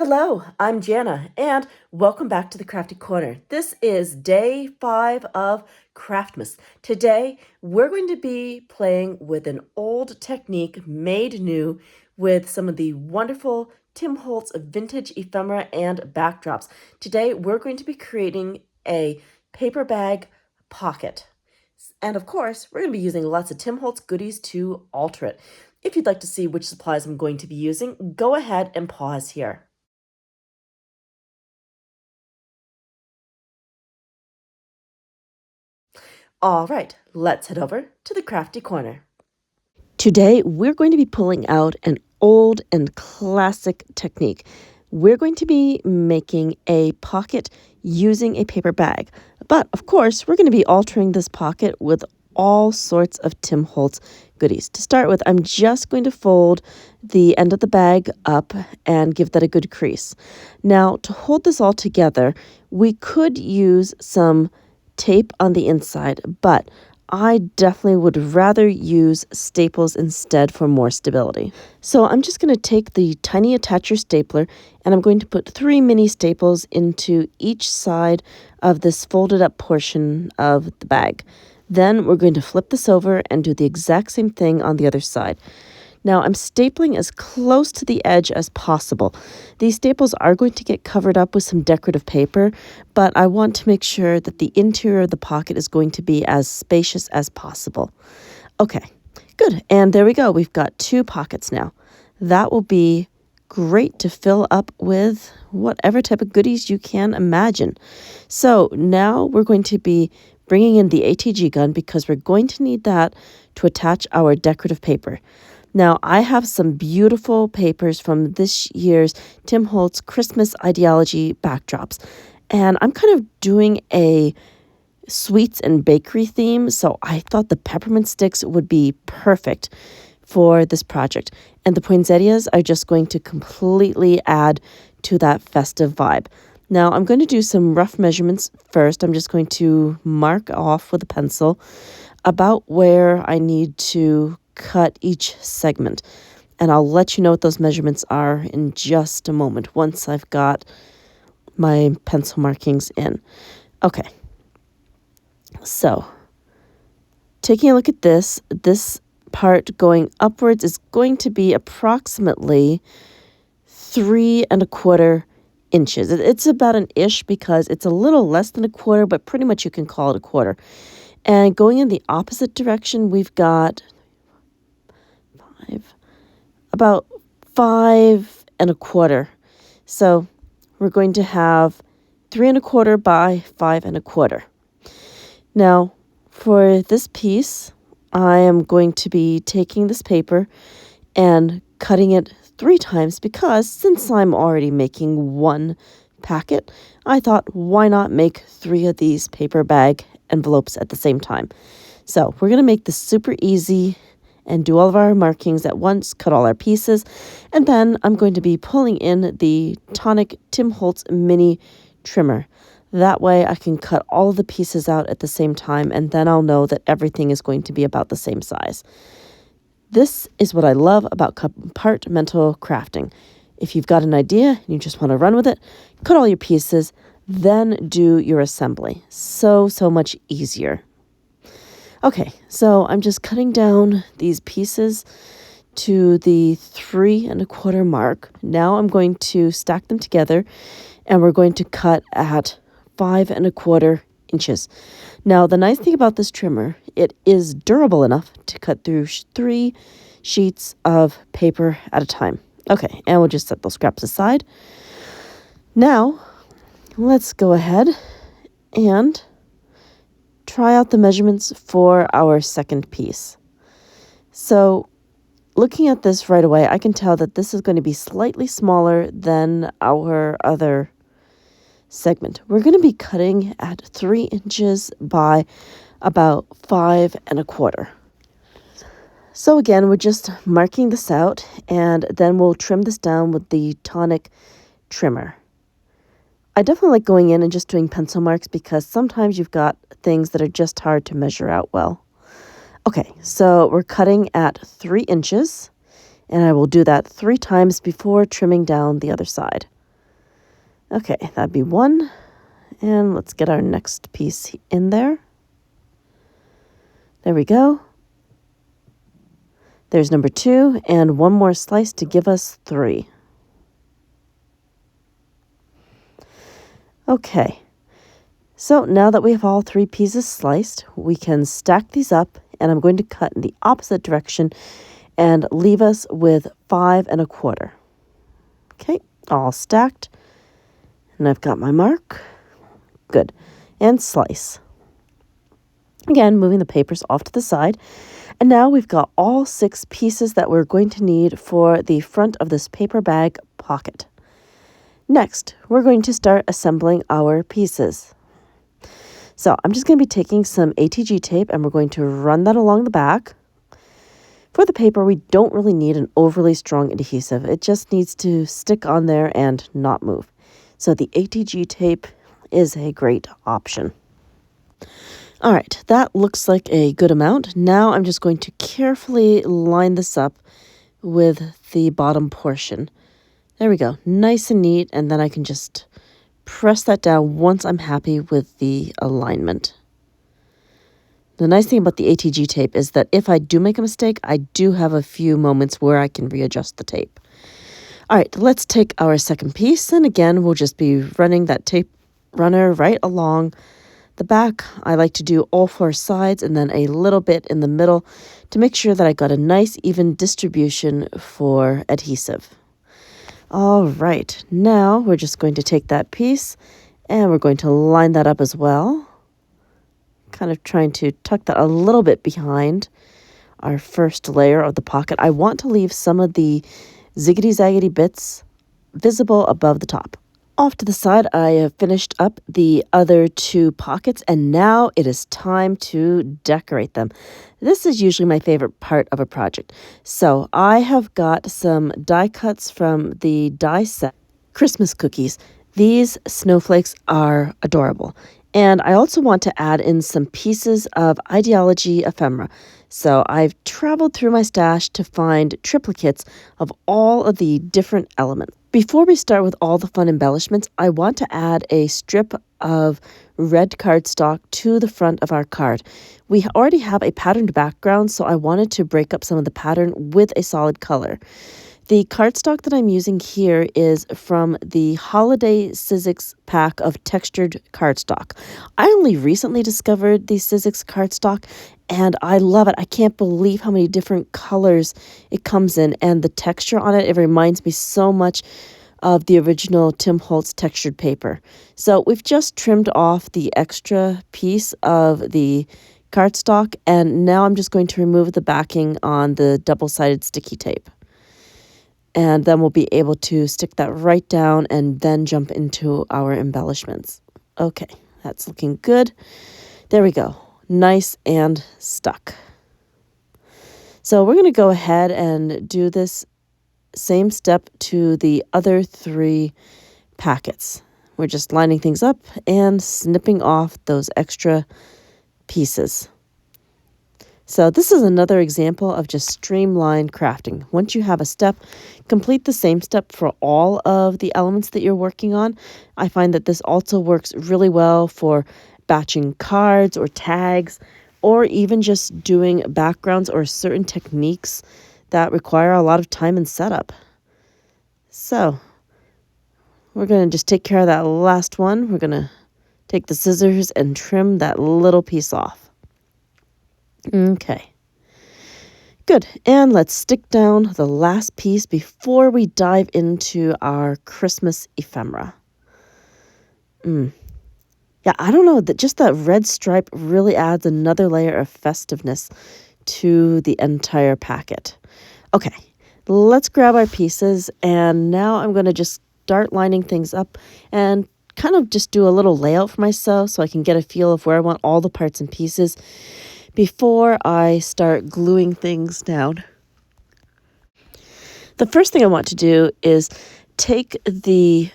Hello, I'm Jana, and welcome back to the Crafty Corner. This is day 5 of Craftmas. Today, we're going to be playing with an old technique made new with some of the wonderful Tim Holtz vintage ephemera and backdrops. Today, we're going to be creating a paper bag pocket. And of course, we're going to be using lots of Tim Holtz goodies to alter it. If you'd like to see which supplies I'm going to be using, go ahead and pause here. All right, let's head over to the Crafty Corner. Today, we're going to be pulling out an old and classic technique. We're going to be making a pocket using a paper bag. But, of course, we're going to be altering this pocket with all sorts of Tim Holtz goodies. To start with, I'm just going to fold the end of the bag up and give that a good crease. Now, to hold this all together, we could use some tape on the inside, but I definitely would rather use staples instead for more stability. So I'm just going to take the tiny attacher stapler and I'm going to put 3 mini staples into each side of this folded up portion of the bag. Then we're going to flip this over and do the exact same thing on the other side. Now I'm stapling as close to the edge as possible. These staples are going to get covered up with some decorative paper, but I want to make sure that the interior of the pocket is going to be as spacious as possible. Okay, good. And there we go. We've got 2 pockets now. That will be great to fill up with whatever type of goodies you can imagine. So now we're going to be bringing in the ATG gun because we're going to need that to attach our decorative paper. Now, I have some beautiful papers from this year's Tim Holtz Christmas Idea-ology backdrops, and I'm kind of doing a sweets and bakery theme, so I thought the peppermint sticks would be perfect for this project. And the poinsettias are just going to completely add to that festive vibe. Now, I'm going to do some rough measurements first. I'm just going to mark off with a pencil about where I need to cut each segment, and I'll let you know what those measurements are in just a moment once I've got my pencil markings in. Okay, so taking a look at this part going upwards is going to be approximately 3¼ inches. It's about an ish because it's a little less than a quarter, but pretty much you can call it a quarter. And going in the opposite direction, we've got about 5¼ So we're going to have 3¼ by 5¼ Now, for this piece, I am going to be taking this paper and cutting it 3 times because since I'm already making 1 packet, I thought why not make 3 of these paper bag envelopes at the same time. So we're going to make this super easy and do all of our markings at once, cut all our pieces, and then I'm going to be pulling in the Tonic Tim Holtz mini trimmer. That way I can cut all of the pieces out at the same time, and then I'll know that everything is going to be about the same size. This is what I love about compartmental crafting. If you've got an idea and you just want to run with it, cut all your pieces, then do your assembly. So much easier. Okay, so I'm just cutting down these pieces to the 3¼ mark. Now I'm going to stack them together and we're going to cut at 5¼ inches. Now, the nice thing about this trimmer, it is durable enough to cut through 3 sheets of paper at a time. Okay, and we'll just set those scraps aside. Now, let's go ahead and try out the measurements for our second piece. So looking at this right away, I can tell that this is going to be slightly smaller than our other segment. We're going to be cutting at 3 inches by about 5¼ So again, we're just marking this out and then we'll trim this down with the Tonic trimmer. I definitely like going in and just doing pencil marks because sometimes you've got things that are just hard to measure out well. Okay, so we're cutting at 3 inches, and I will do that 3 times before trimming down the other side. Okay, that'd be one. And let's get our next piece in there. There we go. There's number 2, and one more slice to give us 3. Okay, so now that we have all 3 pieces sliced, we can stack these up, and I'm going to cut in the opposite direction and leave us with 5 1/4. Okay, all stacked, and I've got my mark. Good, and slice. Again, moving the papers off to the side. And now we've got all 6 pieces that we're going to need for the front of this paper bag pocket. Next, we're going to start assembling our pieces. So I'm just going to be taking some ATG tape and we're going to run that along the back. For the paper, we don't really need an overly strong adhesive. It just needs to stick on there and not move. So the ATG tape is a great option. All right, that looks like a good amount. Now I'm just going to carefully line this up with the bottom portion. There we go, nice and neat, and then I can just press that down once I'm happy with the alignment. The nice thing about the ATG tape is that if I do make a mistake, I do have a few moments where I can readjust the tape. All right, let's take our second piece, and again, we'll just be running that tape runner right along the back. I like to do all 4 sides and then a little bit in the middle to make sure that I got a nice even distribution for adhesive. All right, now we're just going to take that piece and we're going to line that up as well. Kind of trying to tuck that a little bit behind our first layer of the pocket. I want to leave some of the ziggity-zaggity bits visible above the top. Off to the side, I have finished up die other 2 pockets, and now it is time to decorate them. This is usually my favorite part of a project. So I have got some die cuts from the die set Christmas cookies. These snowflakes are adorable. And I also want to add in some pieces of Idea-ology ephemera. So I've traveled through my stash to find triplicates of all of the different elements. Before we start with all the fun embellishments, I want to add a strip of red cardstock to the front of our card. We already have a patterned background, so I wanted to break up some of the pattern with a solid color. The cardstock that I'm using here is from the Holiday Sizzix pack of textured cardstock. I only recently discovered the Sizzix cardstock, and I love it. I can't believe how many different colors it comes in, and the texture on it, it reminds me so much of the original Tim Holtz textured paper. So we've just trimmed off the extra piece of the cardstock, and now I'm just going to remove the backing on the double-sided sticky tape. And then we'll be able to stick that right down and then jump into our embellishments. Okay, that's looking good. There we go. Nice and stuck. So we're going to go ahead and do this same step to the other 3 packets. We're just lining things up and snipping off those extra pieces. So this is another example of just streamlined crafting. Once you have a step, complete the same step for all of the elements that you're working on. I find that this also works really well for batching cards or tags, or even just doing backgrounds or certain techniques that require a lot of time and setup. So we're going to just take care of that last one. We're going to take the scissors and trim that little piece off. Okay, good. And let's stick down the last piece before we dive into our Christmas ephemera. Yeah, I don't know, that just that red stripe really adds another layer of festiveness to the entire packet. Okay, let's grab our pieces, and now I'm going to just start lining things up and kind of just do a little layout for myself so I can get a feel of where I want all the parts and pieces before I start gluing things down. The first thing I want to do is take the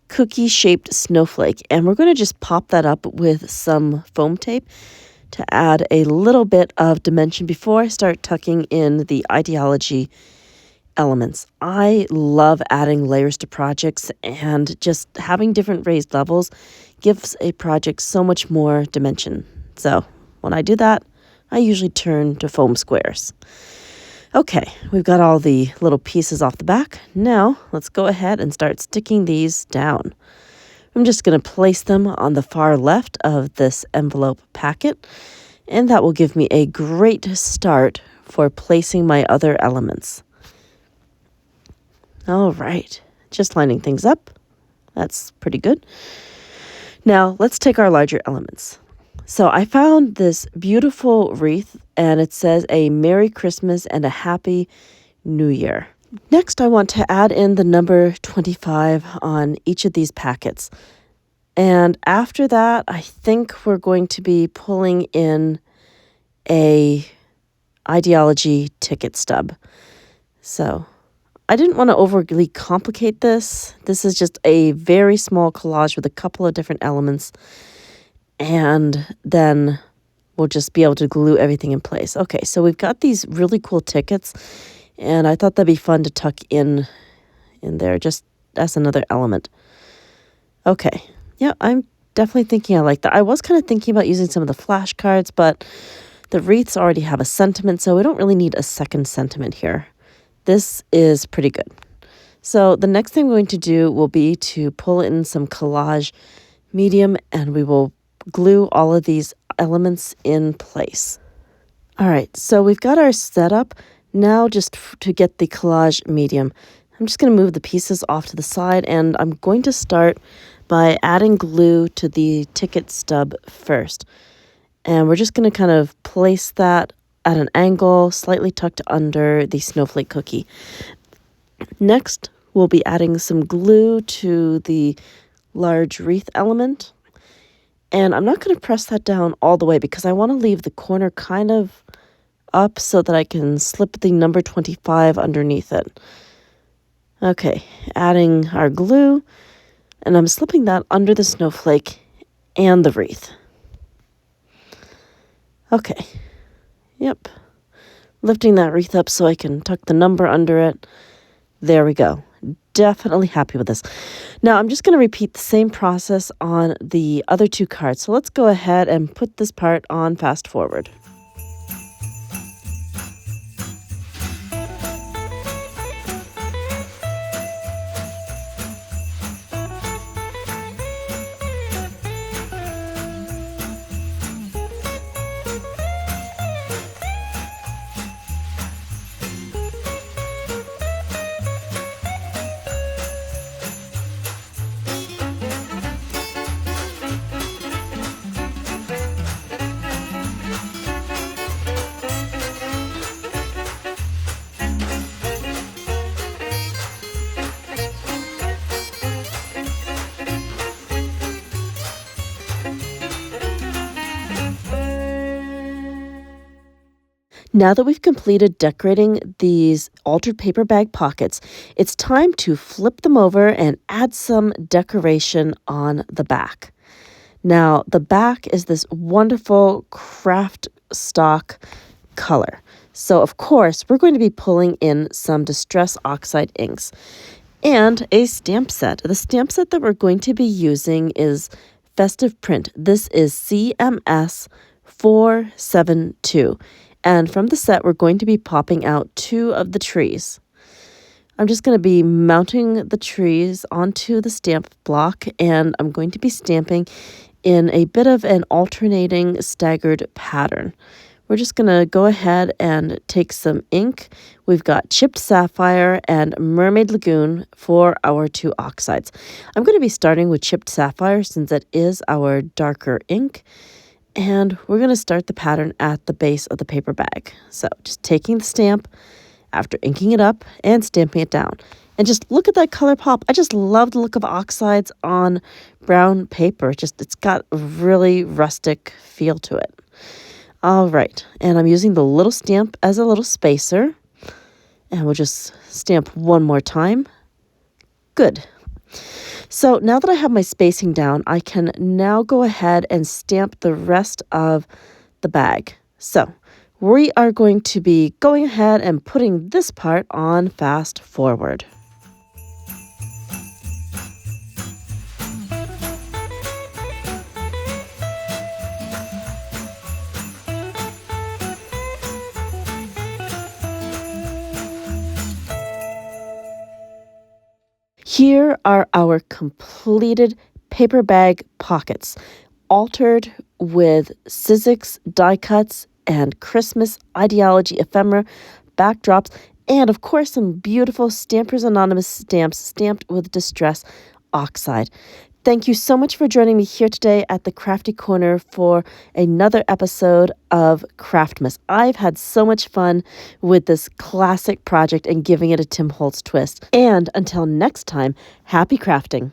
cookie-shaped snowflake, and we're going to just pop that up with some foam tape to add a little bit of dimension before I start tucking in the Idea-ology elements. I love adding layers to projects, and just having different raised levels gives a project so much more dimension. So when I do that, I usually turn to foam squares. Okay, we've got all the little pieces off the back. Now let's go ahead and start sticking these down. I'm just going to place them on the far left of this envelope packet, and that will give me a great start for placing my other elements. All right, just lining things up. That's pretty good. Now let's take our larger elements. So I found this beautiful wreath, and it says a Merry Christmas and a Happy New Year. Next, I want to add in the number 25 on each of these packets. And after that, I think we're going to be pulling in a Idea-ology ticket stub. So I didn't want to overly complicate this. This is just a very small collage with a couple of different elements. And then we'll just be able to glue everything in place. Okay, so we've got these really cool tickets, and I thought that'd be fun to tuck in there just as another element. Okay, yeah, I'm definitely thinking I like that. I was kind of thinking about using some of the flashcards, but the wreaths already have a sentiment, so we don't really need a second sentiment here. This is pretty good. So the next thing we're going to do will be to pull in some collage medium, and we will glue all of these elements in place. All right, so we've got our setup. Now just to get the collage medium, I'm just going to move the pieces off to the side, and I'm going to start by adding glue to the ticket stub first. And we're just going to kind of place that at an angle, slightly tucked under the snowflake cookie. Next, we'll be adding some glue to the large wreath element. And I'm not going to press that down all the way because I want to leave the corner kind of up so that I can slip the number 25 underneath it. Okay, adding our glue, and I'm slipping that under the snowflake and the wreath. Okay, yep. Lifting that wreath up so I can tuck the number under it. There we go. Definitely happy with this. Now I'm just going to repeat the same process on the other two cards. So let's go ahead and put this part on fast forward. Now that we've completed decorating these altered paper bag pockets, it's time to flip them over and add some decoration on the back. Now, the back is this wonderful craft stock color. So, of course, we're going to be pulling in some Distress Oxide inks and a stamp set. The stamp set that we're going to be using is Festive Print. This is CMS 472. And from the set, we're going to be popping out 2 of the trees. I'm just going to be mounting the trees onto the stamp block, and I'm going to be stamping in a bit of an alternating staggered pattern. We're just going to go ahead and take some ink. We've got Chipped Sapphire and Mermaid Lagoon for our 2 oxides. I'm going to be starting with Chipped Sapphire since it is our darker ink. And we're going to start the pattern at the base of the paper bag. So just taking the stamp after inking it up and stamping it down. And just look at that color pop. I just love the look of oxides on brown paper. It's got a really rustic feel to it. All right. And I'm using the little stamp as a little spacer. And we'll just stamp one more time. Good. So now that I have my spacing down, I can now go ahead and stamp the rest of the bag. So we are going to be going ahead and putting this part on fast forward. Here are our completed paper bag pockets, altered with Sizzix die cuts and Christmas Idea-ology ephemera backdrops, and of course some beautiful Stampers Anonymous stamps stamped with Distress Oxide. Thank you so much for joining me here today at the Crafty Corner for another episode of Craftmas. I've had so much fun with this classic project and giving it a Tim Holtz twist. And until next time, happy crafting.